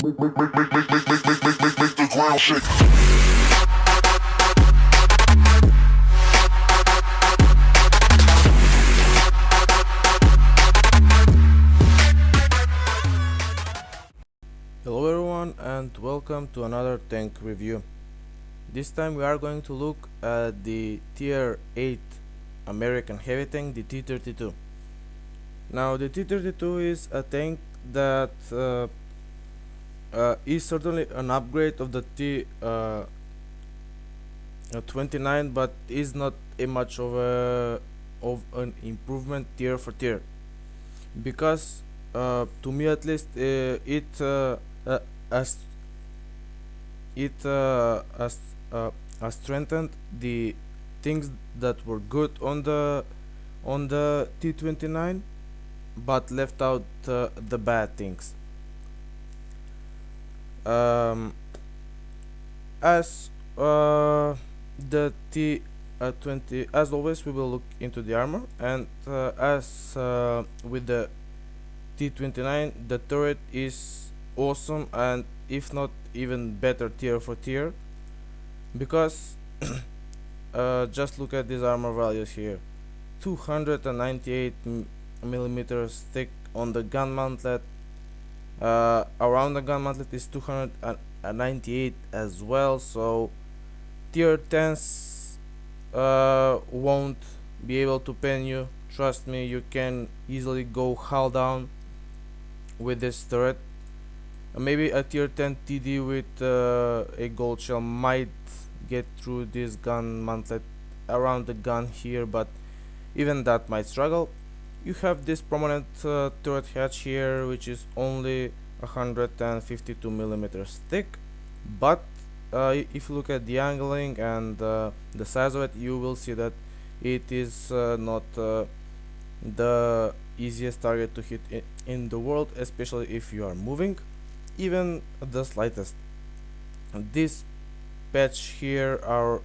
Make the ground shake. Hello everyone and welcome to another tank review. This time we are going to look at the tier 8 American heavy tank, the T32. Now the T32 is a tank that is certainly an upgrade of the T29, but is not a much of an improvement tier for tier, because to me at least as it has strengthened the things that were good on the T29, but left out the bad things. As the T20, as always, we will look into the armor, and as with the T29, the turret is awesome, and if not even better tier for tier, because just look at these armor values here: 298 millimeters thick on the gun mantlet. Around the gun mantlet is 298 as well, so tier 10s won't be able to pen you. Trust me, you can easily go hull down with this turret. Maybe a tier 10 TD with a gold shell might get through this gun mantlet around the gun here, but even that might struggle. You have this prominent turret hatch here, which is only 152 millimeters thick, but if you look at the angling and the size of it, you will see that it is not the easiest target to hit in the world, especially if you are moving even the slightest. This patch here are,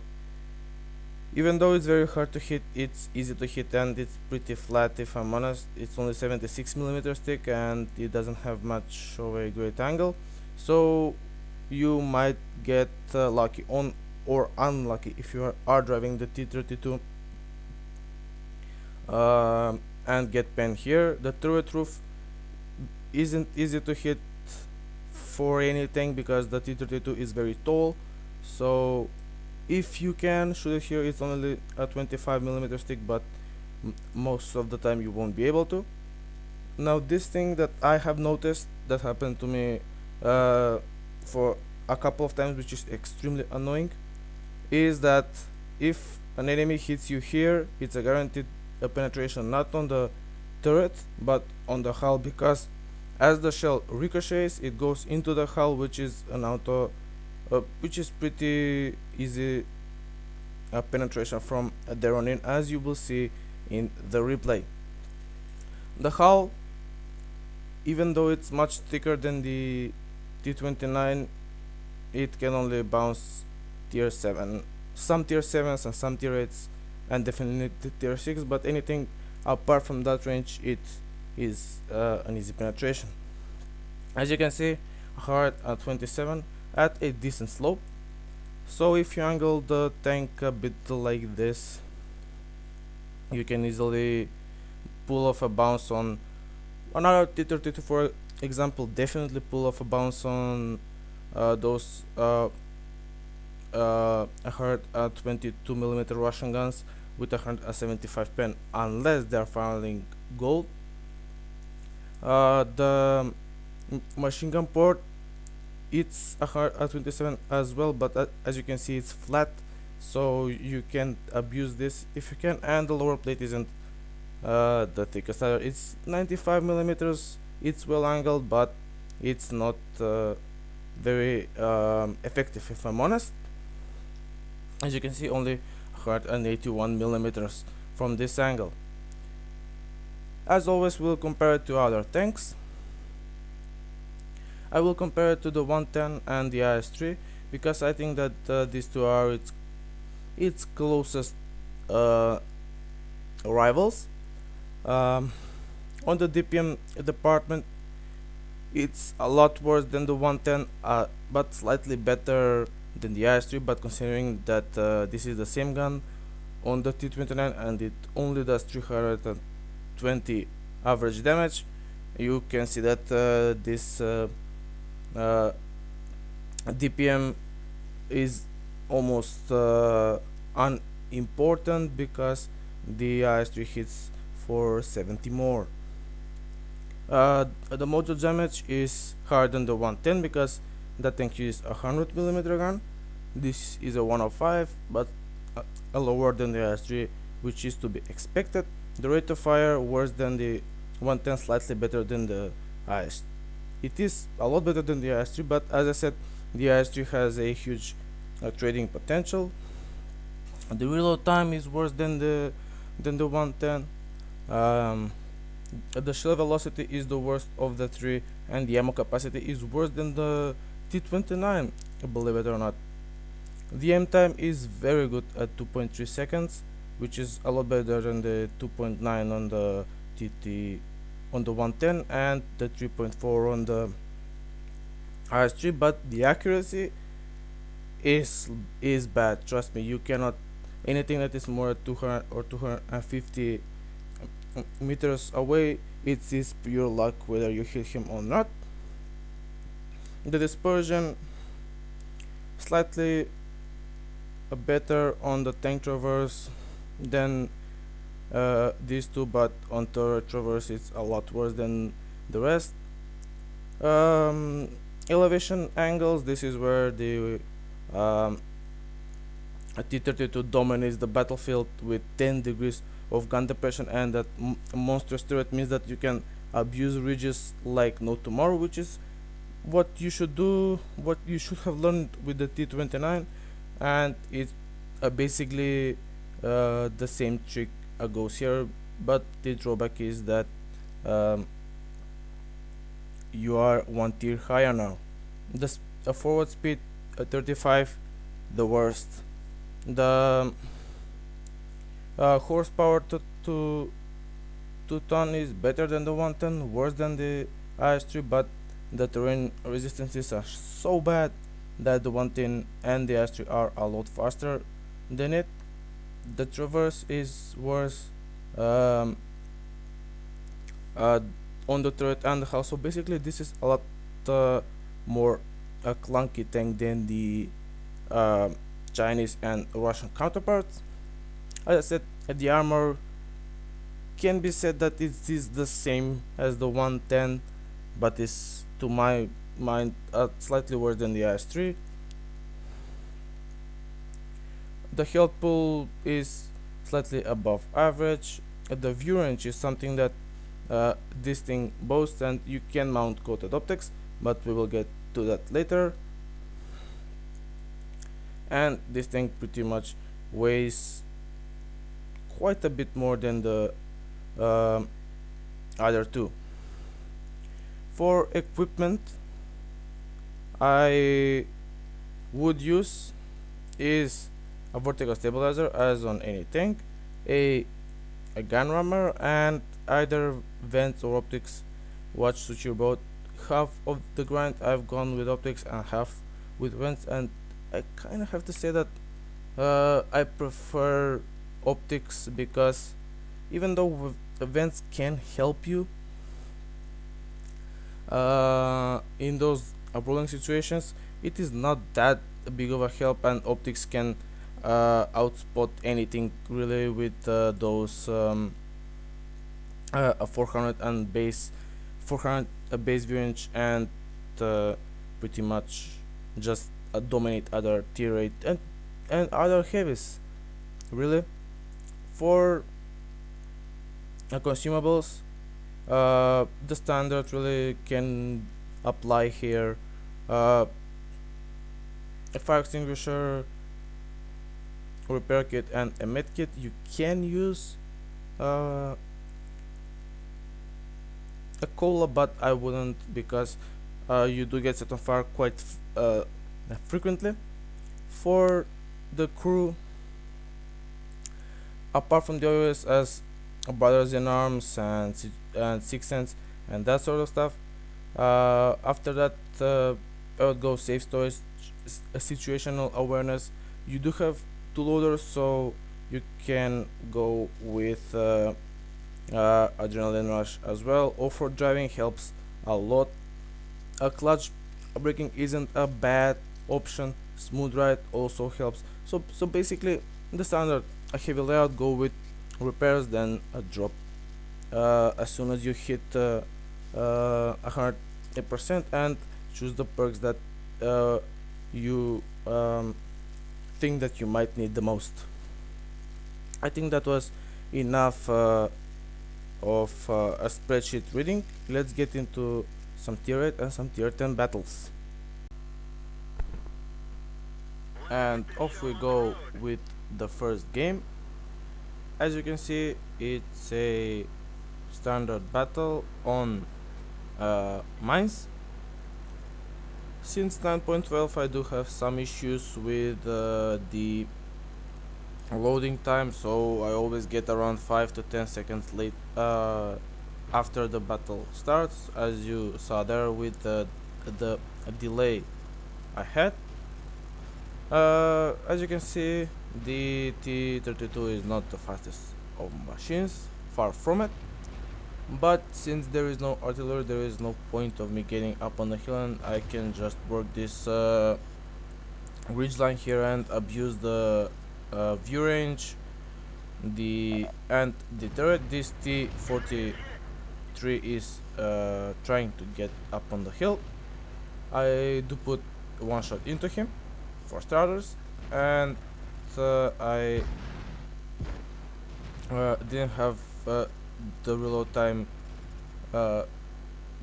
even though it's very hard to hit, it's easy to hit, and it's pretty flat. If I'm honest, it's only 76 millimeters thick and it doesn't have much of a great angle, so you might get lucky on or unlucky if you are driving the T32 and get pen here. The turret roof isn't easy to hit for any tank because the T32 is very tall, so if you can shoot it here, it's only a 25 millimeter stick, but most of the time you won't be able to. Now, this thing that I have noticed that happened to me for a couple of times, which is extremely annoying, is that if an enemy hits you here, it's a guaranteed penetration, not on the turret but on the hull, because as the shell ricochets, it goes into the hull, which is an auto which is pretty easy penetration from there on in, as you will see in the replay. The hull, even though it's much thicker than the T29, it can only bounce tier 7, some tier 7s and some tier 8s, and definitely tier 6, but anything apart from that range, it is an easy penetration. As you can see, hard at 27 at a decent slope, so if you angle the tank a bit like this, you can easily pull off a bounce on another T32, for example. Definitely pull off a bounce on those hard at 22 millimeter Russian guns with 175 pen, unless they are firing gold. The machine gun port, it's a hard at 27 as well, but as you can see, it's flat, so you can abuse this if you can, and the lower plate isn't the thickest either. It's 95 millimeters, it's well angled, but it's not very effective, if I'm honest. As you can see, only 181 millimeters from this angle. As always, we'll compare it to other tanks. I will compare it to the 110 and the IS-3, because I think that these two are its closest rivals. On the DPM department, It's a lot worse than the 110, but slightly better than the IS-3. But considering that this is the same gun on the T29 and it only does 320 average damage, you can see that this uh, DPM is almost unimportant because the IS-3 hits for 70 more. The motor damage is higher than the 110 because that tank is a 100mm gun. This is a 105, but lower than the IS-3, which is to be expected. The rate of fire worse than the 110, slightly better than the IS. It is a lot better than the IS-3, but as I said, the IS-3 has a huge trading potential. The reload time is worse than the 110. The shell velocity is the worst of the three, and the ammo capacity is worse than the T29, believe it or not. The aim time is very good at 2.3 seconds, which is a lot better than the 2.9 on the TT on the 110 and the 3.4 on the IS-3, but the accuracy is bad. Trust me, you cannot anything that is more 200 or 250 meters away, it is pure luck whether you hit him or not. The dispersion slightly better on the tank traverse than these two, but on turret traverse it's a lot worse than the rest. Elevation angles, this is where the T32 dominates the battlefield with 10 degrees of gun depression, and that monstrous turret means that you can abuse ridges like no tomorrow, which is what you should do, what you should have learned with the T29, and it's basically the same trick goes here, but the drawback is that you are one tier higher now. The forward speed 35, the worst. The horsepower to 2 ton is better than the 110, worse than the IS-3, but the terrain resistances are so bad that the 110 and the IS-3 are a lot faster than it. The traverse is worse on the turret and the house, so basically this is a lot more a clunky tank than the Chinese and Russian counterparts. As I said, the armor can be said that it is the same as the 110, but is to my mind slightly worse than the IS-3. The health pool is slightly above average. The view range is something that this thing boasts, and you can mount coated optics, but we will get to that later. And this thing pretty much weighs quite a bit more than the other two. For equipment, I would use is a vertical stabilizer as on any tank, a gun rammer, and either vents or optics. Watch suit your boat. Half of the grind I've gone with optics and half with vents, and I kind of have to say that I prefer optics because even though vents can help you in those rolling situations, it is not that big of a help, and optics can outspot anything really with those 400 and base 400 base view range, and pretty much just dominate other tier 8 and other heavies really. For consumables, the standard really can apply here. A fire extinguisher, repair kit, and a med kit. You can use a cola, but I wouldn't, because you do get set on fire quite frequently. For the crew, apart from the OS as Brothers in Arms and Six Sense and that sort of stuff, After that, I would go safe storage, situational awareness. You do have two loaders, so you can go with adrenaline rush as well. Off-road driving helps a lot. A clutch braking isn't a bad option. Smooth ride also helps. So basically, the standard a heavy layout, go with repairs, then a drop as soon as you hit 100%, and choose the perks that you think that you might need the most. I think that was enough of a spreadsheet reading. Let's get into some tier 8 and some tier 10 battles. And off we go with the first game. As you can see, it's a standard battle on mines. Since 9.12 I do have some issues with the loading time, so I always get around 5 to 10 seconds late after the battle starts, as you saw there with the delay I had. As you can see, the T32 is not the fastest of machines, far from it. But since there is no artillery, there is no point of me getting up on the hill, and I can just work this ridgeline here and abuse the view range. The turret, this T43 is trying to get up on the hill. I do put one shot into him for starters, and I didn't have the reload time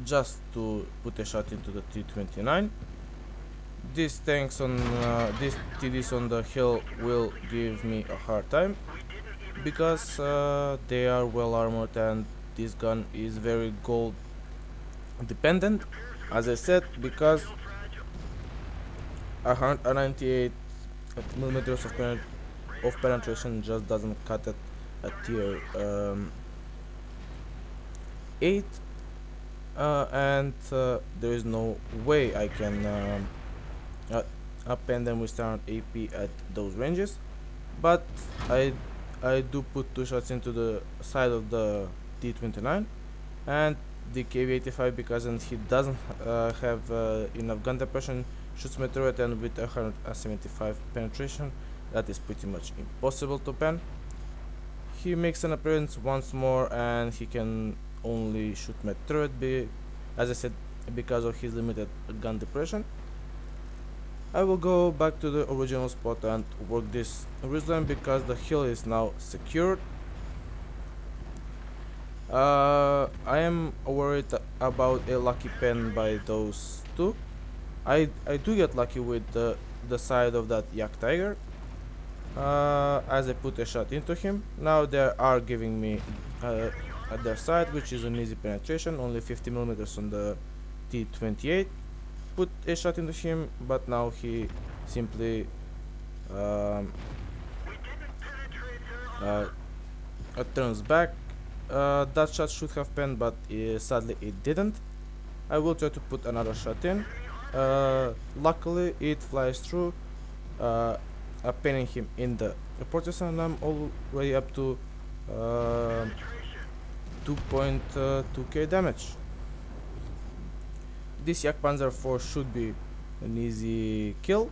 just to put a shot into the T29. These tanks on these TDs on the hill will give me a hard time because they are well armored, and this gun is very gold dependent, as I said, because 198 millimeters of penetration just doesn't cut it at tier 8, and there is no way I can append them with standard AP at those ranges. But I do put two shots into the side of the T29 and the KV85, because he doesn't have enough gun depression, shoots my turret, and with 175 penetration that is pretty much impossible to pen. He makes an appearance once more, and he can only shoot my turret, as I said, because of his limited gun depression. I will go back to the original spot and work this ridgeline because the hill is now secured. I am worried about a lucky pen by those two. I do get lucky with the side of that Yak Tiger, as I put a shot into him. Now they are giving me at their side, which is an easy penetration, only 50 millimeters on the T28. Put a shot into him, but now he simply turns back. That shot should have penned, but sadly it didn't. I will try to put another shot in. Luckily it flies through, pinning him in the portus, and I'm already up to 2.2k damage. This Yak Panzer IV should be an easy kill,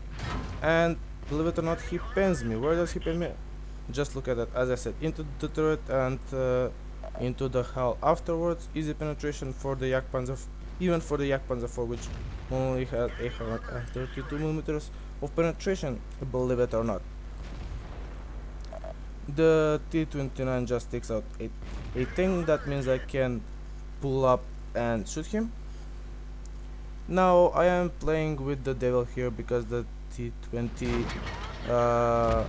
and believe it or not, he pens me. Where does he pen me? Just look at that. As I said, into the turret and into the hull afterwards. Easy penetration for the Yak Panzer, even for the Yak Panzer IV, which only had 832 millimeters of penetration, believe it or not. The T29 just takes out a thing. That means I can pull up and shoot him. Now I am playing with the devil here because the T28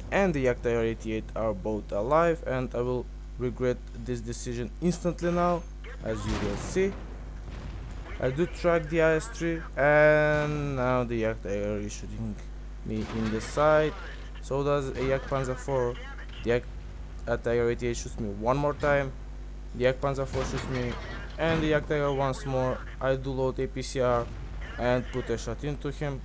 and the Yak Tiger 88 are both alive, and I will regret this decision instantly now, as you will see. I do track the IS-3, and now the Yak Tiger is shooting me in the side. So does a Yak Panzer IV. The Yak Tiger 88 shoots me one more time. The Yak Panzer IV shoots me And the Yak Tiger once more. I do load APCR and put a shot into him.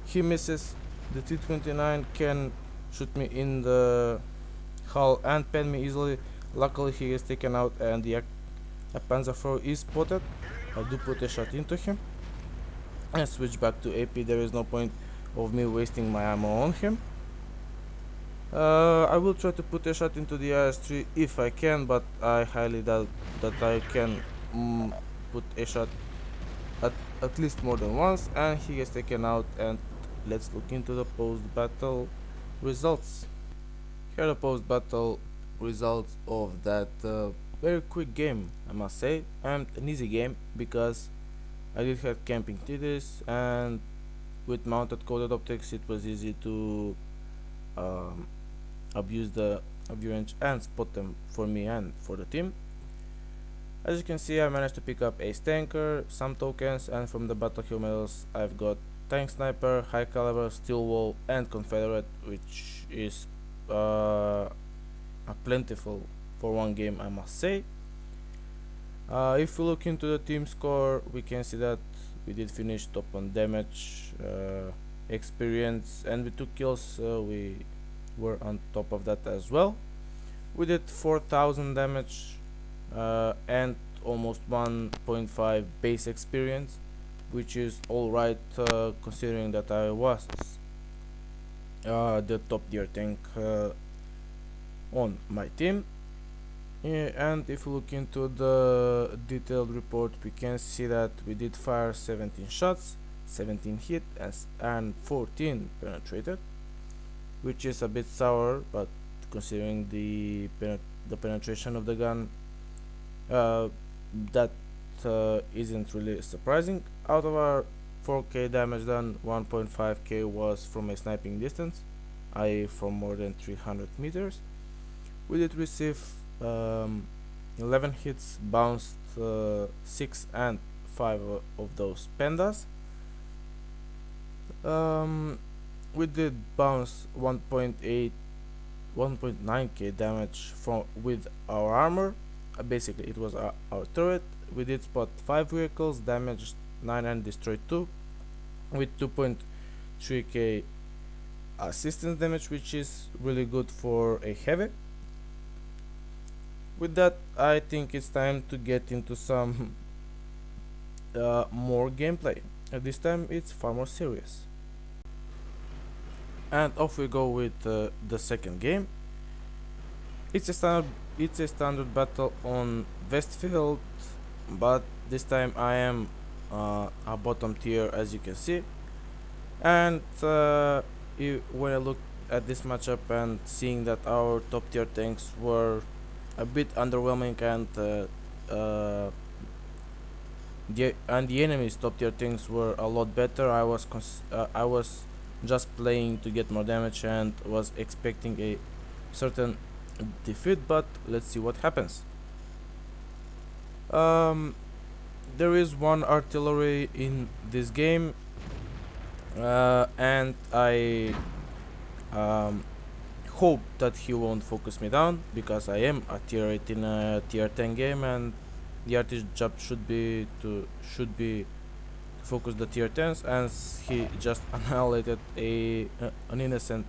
He misses. The T29 can shoot me in the hull and pen me easily. Luckily he is taken out and the Panzer IV is spotted. I do put a shot into him and switch back to AP. There is no point of me wasting my ammo on him. I will try to put a shot into the IS-3 if I can, but I highly doubt that I can put a shot at least more than once, and he gets taken out. And let's look into the post-battle results. Here are the post-battle results of that very quick game, I must say, and an easy game because I did have camping TDs, and with mounted coded optics it was easy to abuse the view range and spot them for me and for the team. As you can see, I managed to pick up Ace Tanker, some tokens, and from the Battlefield medals I've got Tank Sniper, High Caliber, Steel Wall, and Confederate, which is plentiful for one game, I must say. If we look into the team score, we can see that we did finish top on damage, experience, and with 2 kills we were on top of that as well. We did 4000 damage and almost 1.5 base experience, which is alright considering that I was the top tier tank on my team. And if we look into the detailed report, we can see that we did fire 17 shots, 17 hit, and 14 penetrated, which is a bit sour, but considering the penetration of the gun, that isn't really surprising. Out of our 4k damage done, 1.5k was from a sniping distance, i.e. from more than 300 meters. We did receive 11 hits, bounced 6 and 5 of those pandas. We did bounce 1.9k damage with our armor. Basically it was our turret. We did spot 5 vehicles, damaged 9 and destroyed 2 with 2.3k assistance damage, which is really good for a heavy. With that, I think it's time to get into some more gameplay. This time it's far more serious. And off we go with the second game. It's a standard battle on Westfield, but this time I am a bottom tier, as you can see. And when I look at this matchup and seeing that our top tier tanks were a bit underwhelming and the enemy's top tier tanks were a lot better, I was just playing to get more damage and was expecting a certain defeat, but let's see what happens. There is one artillery in this game, and I hope that he won't focus me down, because I am a tier 8 in a tier 10 game, and the artist's job should be to focus the tier 10s, and he just annihilated an innocent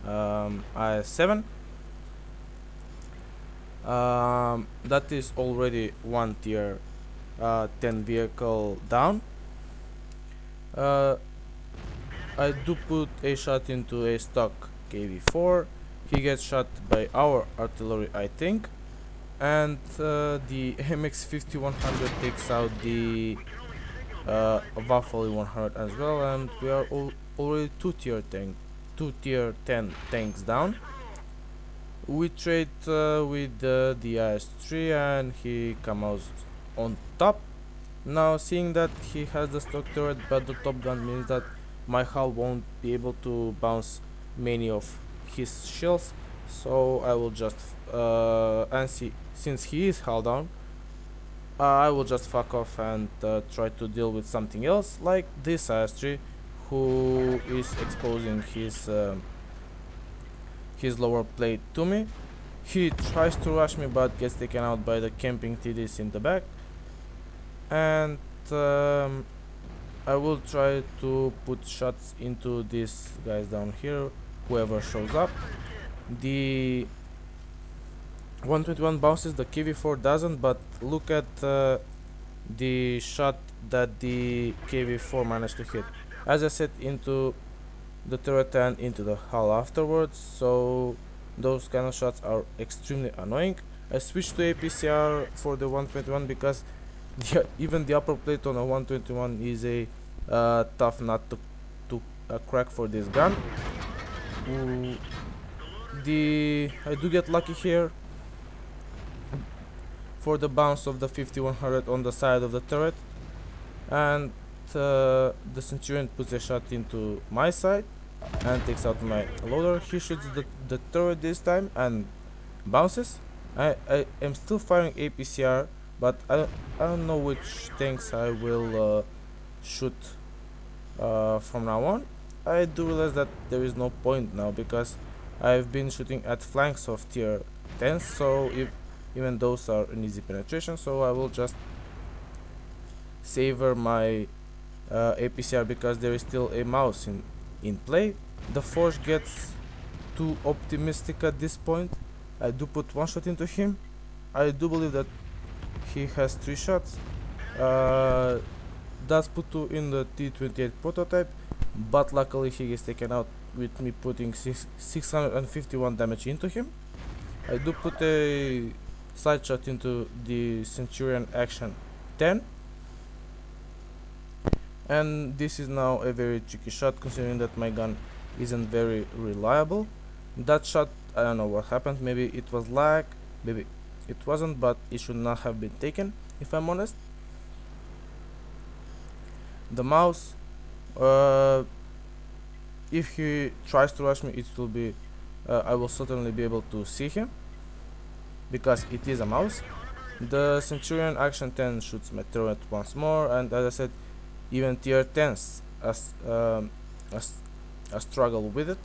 IS-7. That is already one tier 10 vehicle down. I do put a shot into a stock KV-4. He gets shot by our artillery, I think, and the MX-50-100 takes out the Waffle 100 as well, and we are already two tier 10 tanks down. We trade with the IS-3 and he comes out on top. Now, seeing that he has the stock turret but the top gun means that my hull won't be able to bounce many of his shells, so I will just since he is hull down, I will just fuck off and try to deal with something else, like this IS-3, who is exposing his lower plate to me. He tries to rush me but gets taken out by the camping TDs in the back. and I will try to put shots into these guys down here, whoever shows up. The 121 bounces, the KV4 doesn't, but look at the shot that the KV4 managed to hit. As I said, into the turret and into the hull afterwards, so those kind of shots are extremely annoying. I switched to APCR for the 121 because even the upper plate on a 121 is a tough nut to crack for this gun. Ooh, I do get lucky here for the bounce of the 5100 on the side of the turret, and the Centurion puts a shot into my side and takes out my loader. He shoots the turret this time and bounces. I am still firing APCR, but I don't know which tanks I will shoot from now on. I do realize that there is no point now because I've been shooting at flanks of tier 10, so even those are an easy penetration, so I will just savor my APCR because there is still a mouse in play. The Forge gets too optimistic at this point. I do put one shot into him. I do believe that he has 3 shots. Does put 2 in the T28 prototype, but luckily he gets taken out with me putting 651 damage into him. I do put a side shot into the Centurion Action 10, and this is now a very tricky shot considering that my gun isn't very reliable. That shot, I don't know what happened, maybe it was lag, maybe it wasn't, but it should not have been taken if I'm honest. The mouse, if he tries to rush me, it will be I will certainly be able to see him because it is a mouse. The Centurion Action 10 shoots my turret once more, and as I said, even tier 10s struggle with it.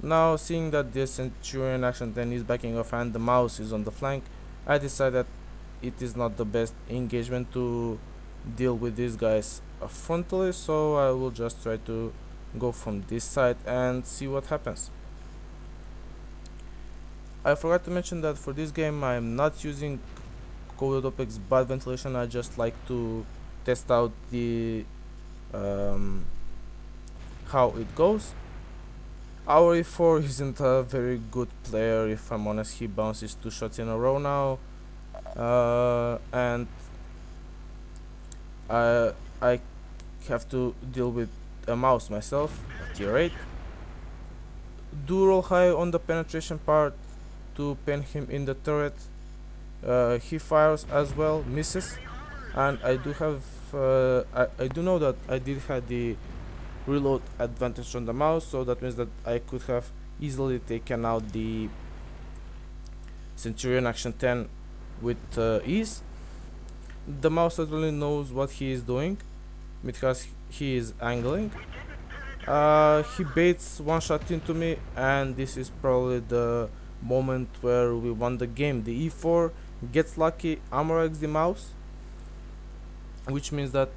Now, seeing that the Centurion Action 10 is backing off and the mouse is on the flank, I decided that it is not the best engagement to deal with these guys frontally, so I will just try to go from this side and see what happens. I forgot to mention that for this game I am not using coded OPEX bad ventilation. I just like to test out the how it goes. Our E4 isn't a very good player, if I'm honest. He bounces 2 shots in a row now, and I have to deal with a mouse myself at tier 8. Do roll high on the penetration part to pen him in the turret. He fires as well, misses, and I do have I do know that I did have the reload advantage on the mouse, so that means that I could have easily taken out the Centurion Action 10 with ease. The mouse certainly knows what he is doing because he is angling. He baits one shot into me, and this is probably the moment where we won the game. The E4 gets lucky, armor eggs the mouse, which means that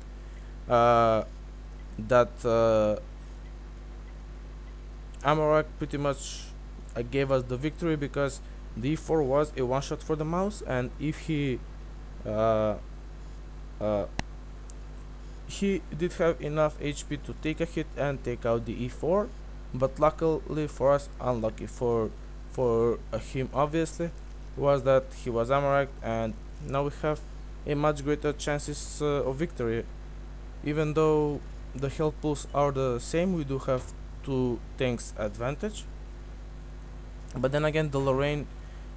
Amarak pretty much gave us the victory because the E4 was a one shot for the mouse, and if he did have enough HP to take a hit and take out the E4, but luckily for us, unlucky for him obviously, was that he was Amarak, and now we have a much greater chances of victory. Even though the health pools are the same, we do have 2 tanks advantage. But then again, the Lorraine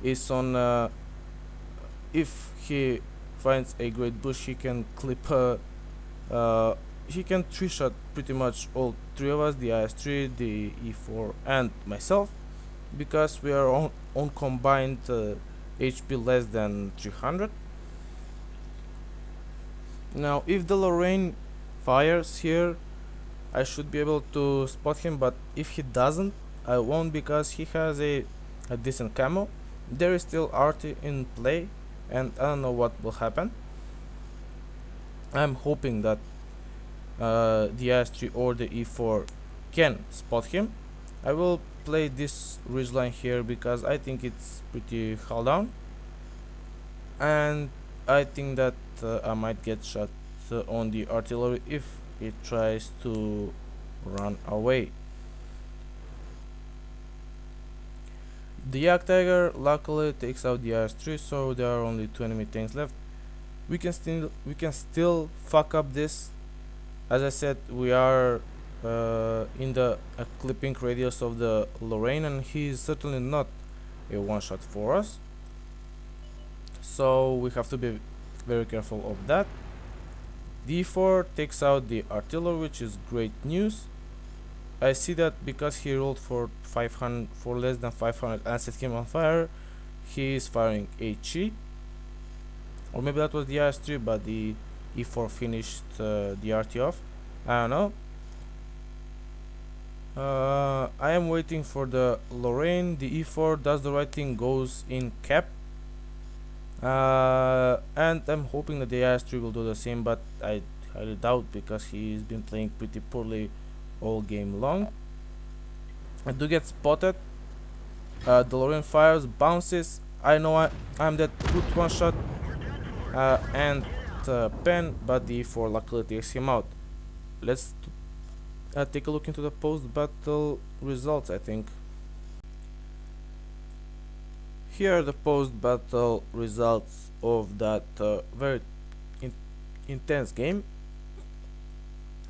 is on if he finds a great bush, he can clip he can 3-shot pretty much all 3 of us, the IS3, the E4 and myself, because we are on combined HP less than 300. Now if the Lorraine fires here, I should be able to spot him, but if he doesn't, I won't, because he has a decent camo. There is still RT in play, and I don't know what will happen. I'm hoping that the IS-3 or the E4 can spot him. I will play this ridgeline here because I think it's pretty hull down, and I think that I might get shot on the artillery if it tries to run away. The Yak Tiger luckily takes out the IS-3, so there are only 2 enemy tanks left. We can still fuck up this. As I said, we are in the clipping radius of the Lorraine, and he is certainly not a one shot for us, so we have to be very careful of that. D4 takes out the artillery, which is great news. I see that because he rolled for 500 for less than 500 and set him on fire, he is firing HE, or maybe that was the IS-3, but the E4 finished the RT off. I don't know. I am waiting for the Lorraine. The E4 does the right thing, goes in cap, and I'm hoping that the IS-3 will do the same, but I highly doubt because he's been playing pretty poorly all game long. I do get spotted. The Lorraine fires, bounces. I know I'm that good one shot and pen, but the E4 luckily takes him out. Let's take a look into the post-battle results. I think here are the post-battle results of that very intense game.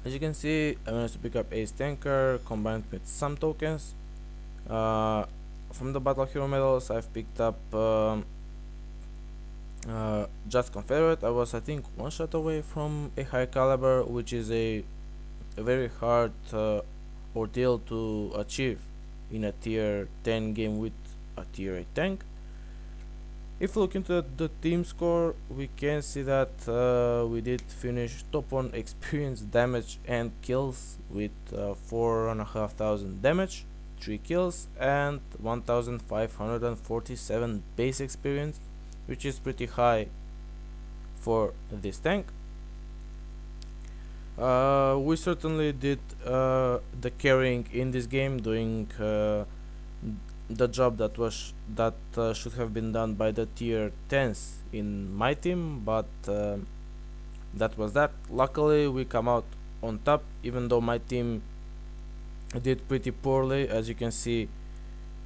As you can see, I managed to pick up Ace Tanker combined with some tokens. From the Battle Hero medals, I've picked up Just Confederate. I was, I think, one shot away from a high caliber, which is a very hard ordeal to achieve in a tier 10 game with a tier 8 tank. If we look into the team score, we can see that we did finish top on experience, damage and kills with 4,500 damage, 3 kills and 1,547 base experience, which is pretty high for this tank. We certainly did the carrying in this game, doing the job that should have been done by the tier 10s in my team, but that was that. Luckily we come out on top, even though my team did pretty poorly. As you can see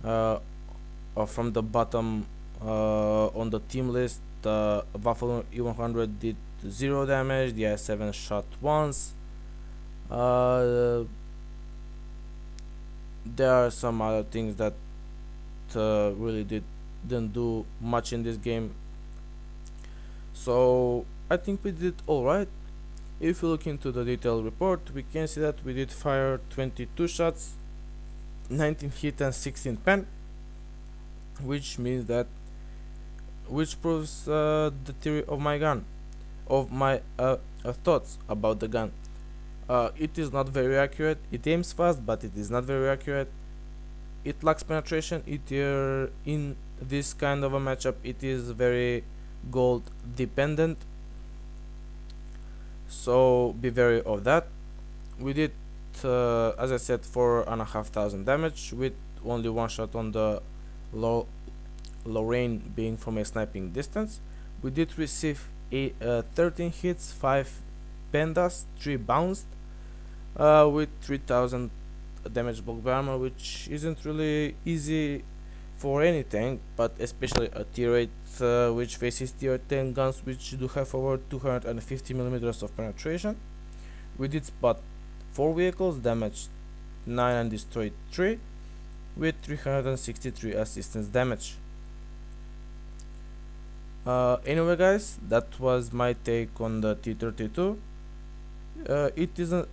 from the bottom on the team list, the Buffalo E100 did 0 damage, the I7 shot once. There are some other things that really didn't do much in this game, so I think we did alright. If you look into the detailed report, we can see that we did fire 22 shots, 19 hit and 16 pen, which proves the theory of my gun, of my thoughts about the gun. It is not very accurate. It aims fast, but it is not very accurate. It lacks penetration. In this kind of a matchup, it is very gold dependent, so be wary of that. We did, as I said, 4,500 damage with only one shot on the Lorraine being from a sniping distance. We did receive 13 hits, 5 pendas, 3 bounced, with 3,000 damage bulk armor, which isn't really easy for any tank, but especially a tier 8 which faces tier 10 guns which do have over 250mm of penetration. We did spot 4 vehicles, damaged 9 and destroyed 3 with 363 assistance damage. Anyway guys, that was my take on the T32. It is an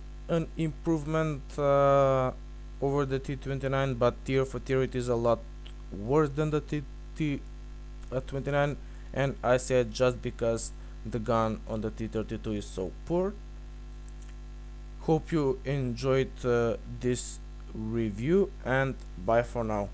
improvement over the T29, but tier for tier it is a lot worse than the T29, and I said just because the gun on the T32 is so poor. Hope you enjoyed this review, and bye for now.